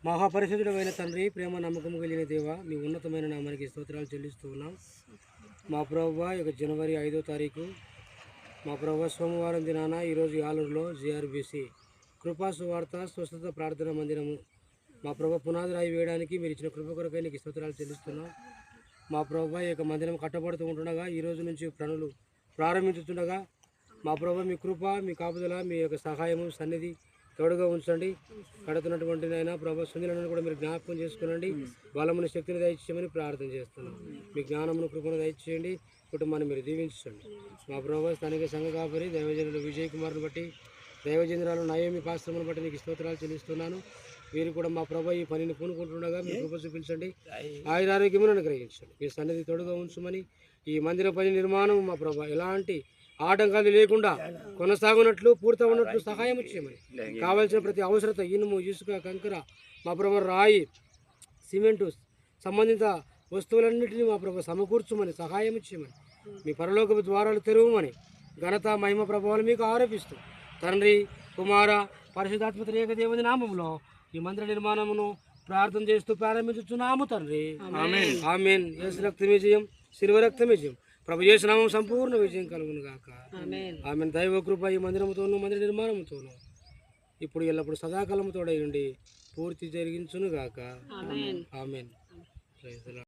మహాపరిశుద్ధుడైన తండ్రి, ప్రేమ నమ్మకం కలిగిన దేవ, మీ ఉన్నతమైన నామానికి స్తోత్రాలు చెల్లిస్తూ ఉన్నాం. మా ప్రభువా, ఇక జనవరి 5వ తారీఖు మా ప్రభువా సోమవారం దినాన ఈరోజు ఆలూరులో జిఆర్బిసి కృపా సువార్త స్వస్థత ప్రార్థన మందిరము మా ప్రభు పునాది రాయి వేయడానికి మీరు ఇచ్చిన కృప కొరకై నీకు స్తోత్రాలు చెల్లిస్తున్నాం. మా ప్రభు ఈ యొక్క మందిరం కట్టబడుతూ ఉంటుండగా, ఈ రోజు నుంచి పనులు ప్రారంభించుతుండగా మా ప్రభు మీ కృప, మీ కాపుదల, మీ యొక్క సహాయము సన్నిధి తోడుగా ఉంచండి. కడుతున్నటువంటి అయినా ప్రభు సుందరులను కూడా మీరు జ్ఞాపకం చేసుకోనండి. బలముని శక్తిని దయచేయమని ప్రార్థన చేస్తున్నాం. మీ జ్ఞానమును కృపను దయచేయండి. కుటుంబాన్ని మీరు దీవించండి. మా ప్రభు స్థానిక సంఘ కాపరి దైవజనుడు విజయ్ కుమార్ని బట్టి, దైవజనురాలు నయోమి పాశ్రమను బట్టి నీకు స్తోత్రాలు చెల్లిస్తున్నాను. వీరు కూడా మా ప్రభు ఈ పనిని పూనుకుంటుండగా మీరు కృప చూపించండి. ఆయురారోగ్యమును అనుగ్రహించండి. మీ సన్నిధి తోడుగా ఉంచమని, ఈ మందిర పని నిర్మాణం మా ప్రభు ఎలాంటి ఆటంకాలు లేకుండా కొనసాగునట్లు, పూర్తవునట్లు సహాయం చేయమని, కావాల్సిన ప్రతి అవసరత ఇనుము, ఇసుక, కంకర, మా ప్రభు రాయి, సిమెంటు సంబంధిత వస్తువులన్నింటినీ మా ప్రభు సమకూర్చమని, సహాయం చేయమని, మీ పరలోకపు ద్వారాలు తెరవమని, ఘనత మహిమ ప్రభావాలు మీకు ఆరోపిస్తూ తండ్రి, కుమార, పరిశుద్ధాత్మ త్రియేక దేవుని నామములో ఈ మందిర నిర్మాణమును ప్రార్థన చేస్తూ ప్రారంభించుచున్నాము తండ్రి. ఆమేన్. ఆమేన్. యేసు రక్తం విజయం, శిలువ రక్తం విజయం, ప్రభు యేసు నామం సంపూర్ణ విజయం కలుగును గాక. ఆమేన్. దైవ కృప ఈ మందిరముతోనూ మందిర నిర్మాణముతోనూ ఇప్పుడు ఎల్లప్పుడు సదాకాలము తోడై ఉండి పూర్తి జరిగించును గాక. ఆమేన్.